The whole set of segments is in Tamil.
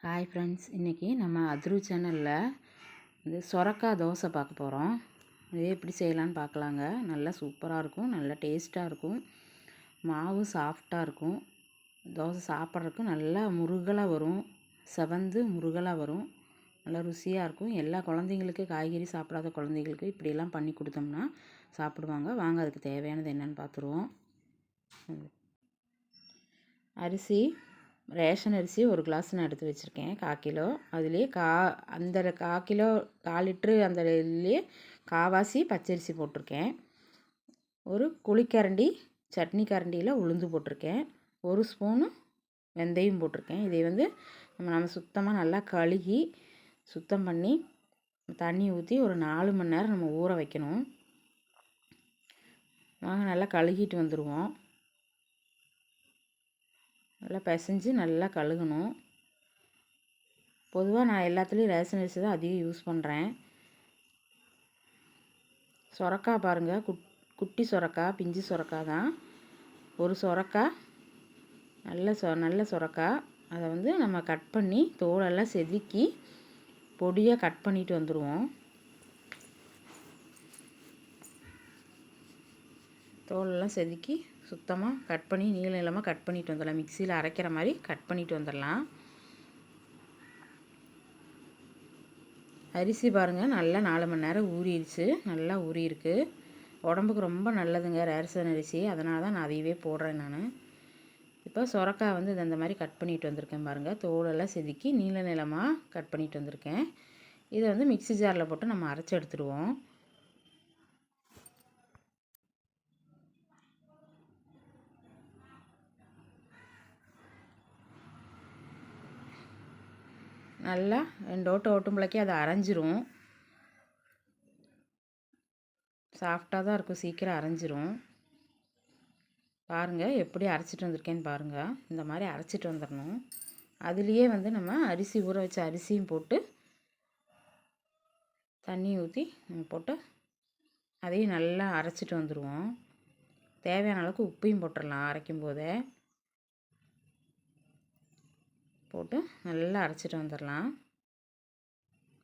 ஹாய் ஃப்ரெண்ட்ஸ், இன்றைக்கி நம்ம அதிரு சேனலில் இது சொரக்காய் தோசை பார்க்க போகிறோம். இதே எப்படி செய்யலான்னு பார்க்கலாங்க. நல்லா சூப்பராக இருக்கும், நல்லா டேஸ்ட்டாக இருக்கும், மாவு சாஃப்டாக இருக்கும். தோசை சாப்பிட்றதுக்கு நல்லா முருகலாக வரும், செவந்து முருகலாக வரும், நல்லா ருசியாக இருக்கும். எல்லா குழந்தைங்களுக்கு, காய்கறி சாப்பிடாத குழந்தைங்களுக்கு இப்படியெல்லாம் பண்ணி கொடுத்தோம்னா சாப்பிடுவாங்க. வாங்க அதுக்கு தேவையானது என்னென்னு பார்த்துருவோம். அரிசி, ரேஷன் அரிசி 1 கிளாஸ் நான் எடுத்து வச்சுருக்கேன், 1/4 கிலோ. அதுலேயே அந்த 1/4 கிலோ 1/4 லிட்ரு அந்த இதுலேயே கால்வாசி பச்சரிசி போட்டிருக்கேன். ஒரு குழிக்கரண்டி சட்னி கரண்டியில் உளுந்து போட்டிருக்கேன். 1 ஸ்பூனு வெந்தயம் போட்டிருக்கேன். இதை வந்து நம்ம சுத்தமாக நல்லா கழுகி சுத்தம் பண்ணி தண்ணி ஊற்றி ஒரு 4 மணி நேரம் நம்ம ஊற வைக்கணும். வாங்க நல்லா கழுகிட்டு வந்துடுவோம். நல்லா பிசைஞ்சு நல்லா கழுகணும். பொதுவாக நான் எல்லாத்துலேயும் ரேஷன் அரிசி தான் அதிகம் யூஸ் பண்ணுறேன். சொரக்காய் பாருங்கள், குட்டி சொரக்காய், பிஞ்சு சொரக்காய் தான். ஒரு சொரக்காய் நல்ல சொரக்காய். அதை வந்து நம்ம கட் பண்ணி தோலெல்லாம் செதுக்கி பொடியாக கட் பண்ணிட்டு வந்துடுவோம். தோலெல்லாம் செதுக்கி சுத்தமாக கட் பண்ணி நீளமாக கட் பண்ணிட்டு வந்துடலாம். மிக்சியில் அரைக்கிற மாதிரி கட் பண்ணிட்டு வந்துடலாம். அரிசி பாருங்கள், நல்லா 4 மணி நேரம் ஊறிடுச்சு, நல்லா ஊறியிருக்கு. உடம்புக்கு ரொம்ப நல்லதுங்க ரேஷன் அரிசி, அதனால தான் நான் அதையவே போடுறேன் நான். இப்போ சொரக்காய் வந்து இந்த மாதிரி கட் பண்ணிட்டு வந்திருக்கேன் பாருங்கள். தோலெல்லாம் செதுக்கி நீளமாக கட் பண்ணிட்டு வந்திருக்கேன். இதை வந்து மிக்சி ஜாரில் போட்டு நம்ம அரைச்சி எடுத்துடுவோம். நல்லா 2 ஓட்டு ஓட்டும்பளைக்கே அதை அரைஞ்சிரும். சாஃப்டாக தான் இருக்கும், சீக்கிரம் அரைஞ்சிரும். பாருங்கள் எப்படி அரைச்சிட்டு வந்திருக்கேன்னு பாருங்கள். இந்த மாதிரி அரைச்சிட்டு வந்துடணும். அதுலேயே வந்து நம்ம அரிசி ஊற வச்ச அரிசியும் போட்டு தண்ணி ஊற்றி நம்ம போட்டு அதையும் நல்லா அரைச்சிட்டு வந்துடுவோம். தேவையான அளவுக்கு உப்பையும் போட்டுடலாம். அரைக்கும் போதே போட்டு நல்லா அரைச்சிட்டு வந்துடலாம்.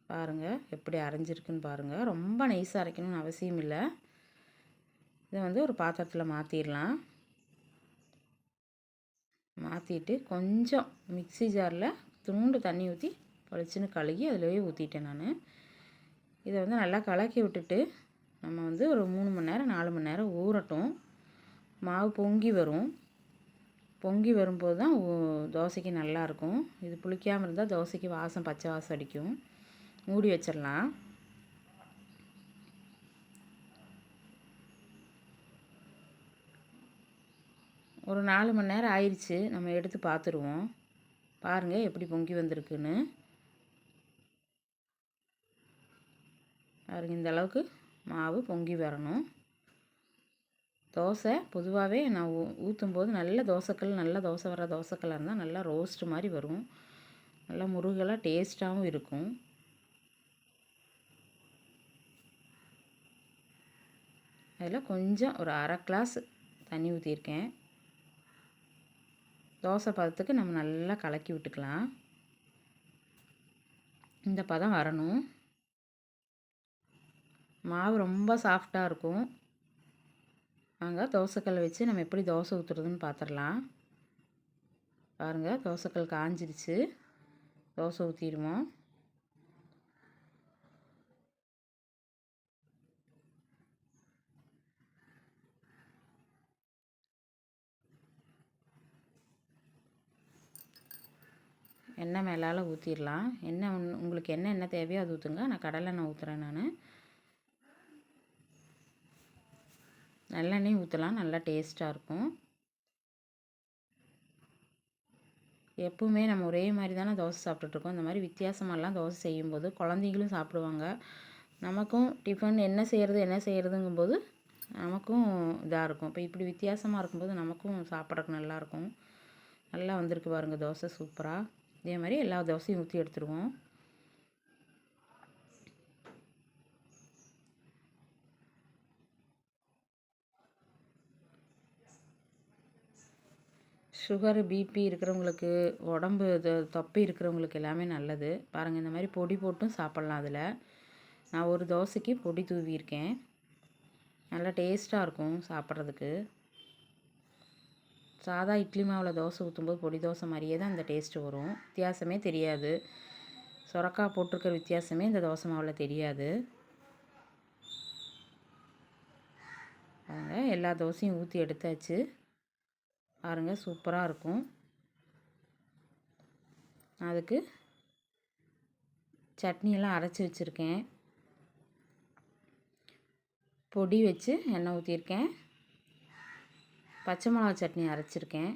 பாருங்கள் எப்படி அரைஞ்சிருக்குன்னு பாருங்கள். ரொம்ப நைஸாக அரைக்கணும்னு அவசியம் இல்லை. இதை வந்து ஒரு பாத்திரத்தில் மாற்றிடலாம். மாற்றிட்டு கொஞ்சம் மிக்சி ஜாரில் துண்டு தண்ணி ஊற்றி பளிச்சுன்னு கழுகி அதிலேயே ஊற்றிட்டேன் நான். இதை வந்து நல்லா கலக்கி விட்டுட்டு நம்ம வந்து ஒரு 3 மணி நேரம் 4 மணி நேரம் ஊறட்டும். மாவு பொங்கி வரும். பொங்கி வரும்போது தான் தோசைக்கு நல்லாயிருக்கும். இது புளிக்காமல் இருந்தால் தோசைக்கு பச்சை வாசம் அடிக்கும். மூடி வச்சிடலாம். ஒரு 4 மணி நேரம் ஆயிடுச்சு. நம்ம எடுத்து பார்த்துருவோம். பாருங்கள் எப்படி பொங்கி வந்திருக்குன்னு. பாருங்கள், இந்த அளவுக்கு மாவு பொங்கி வரணும். தோசை பொதுவாகவே நான் ஊற்றும்போது நல்ல தோசை வர தோசைக்கல்லாக இருந்தால் நல்லா ரோஸ்ட்டு மாதிரி வரும். நல்லா முருகலாக டேஸ்ட்டாகவும் இருக்கும். அதில் கொஞ்சம் ஒரு 1/2 கிளாஸ் தண்ணி ஊற்றியிருக்கேன். தோசை பதத்துக்கு நம்ம நல்லா கலக்கி விட்டுக்கலாம். இந்த பதம் வரணும். மாவு ரொம்ப சாஃப்டாக இருக்கும். வாங்க தோசைக்கல் வச்சு நம்ம எப்படி தோசை ஊற்றுறதுன்னு பார்த்துடலாம். பாருங்கள், தோசைக்கல் காஞ்சிருச்சு. தோசை ஊற்றிடுவோம். எண்ணெய் மேலால் ஊற்றிடலாம். உங்களுக்கு என்ன தேவையோ அது ஊற்றுங்க. நான் கடலெண்ணெய் ஊற்றுறேன். நான் நல்லெண்ணெய் ஊற்றலாம், நல்லா டேஸ்ட்டாக இருக்கும். எப்பவுமே நம்ம ஒரே மாதிரி தானே தோசை சாப்பிட்டுட்ருக்கோம். இந்த மாதிரி வித்தியாசமாகலாம் தோசை செய்யும்போது குழந்தைங்களும் சாப்பிடுவாங்க. நமக்கும் டிஃபன் என்ன செய்கிறதுங்கும்போது நமக்கும் இதாக இருக்கும். இப்போ இப்படி வித்தியாசமாக இருக்கும்போது நமக்கும் சாப்பிட்றதுக்கு நல்லாயிருக்கும். நல்லா வந்திருக்கு பாருங்கள் தோசை சூப்பராக. இதே மாதிரி எல்லா தோசையும் ஊற்றி எடுத்துருவோம். சுகரு, பிபி இருக்கிறவங்களுக்கு, உடம்பு தொப்பை இருக்கிறவங்களுக்கு எல்லாமே நல்லது. பாருங்கள், இந்த மாதிரி பொடி போட்டும் சாப்பிட்லாம். அதில் நான் ஒரு தோசைக்கு பொடி தூவியிருக்கேன். நல்லா டேஸ்ட்டாக இருக்கும் சாப்பிட்றதுக்கு. சாதா இட்லி மாவில் தோசை ஊற்றும்போது பொடி தோசை மாதிரியே தான் அந்த டேஸ்ட்டு வரும். வித்தியாசமே தெரியாது. சுரக்காய் போட்டிருக்கிற வித்தியாசமே இந்த தோசை மாவில் தெரியாது. பாருங்கள், எல்லா தோசையும் ஊற்றி எடுத்தாச்சு. பாருங்கள், சூப்பராக இருக்கும். அதுக்கு சட்னியெல்லாம் அரைச்சி வச்சுருக்கேன். பொடி வச்சு எண்ணெய் ஊற்றிருக்கேன். பச்சை மிளகா சட்னி அரைச்சிருக்கேன்.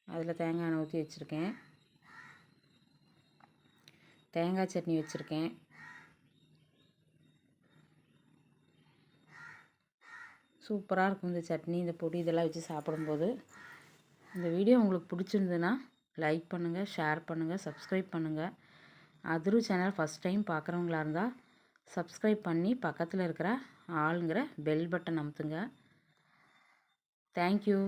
அதில் தேங்காய் எண்ணெய் ஊற்றி வச்சுருக்கேன். தேங்காய் சட்னி வச்சுருக்கேன். சூப்பராக இருக்கும் இந்த சட்னி, இந்த பொடி இதெல்லாம் வச்சு சாப்பிடும்போது. இந்த வீடியோ உங்களுக்கு பிடிச்சிருந்துன்னா லைக் பண்ணுங்கள், ஷேர் பண்ணுங்கள், சப்ஸ்கிரைப் பண்ணுங்கள். அதுரு சேனல் ஃபஸ்ட் டைம் பார்க்குறவங்களா இருந்தால் சப்ஸ்கிரைப் பண்ணி பக்கத்தில் இருக்கிற ஆளுங்கிற பெல் பட்டன் அமுத்துங்க. தேங்க்யூ.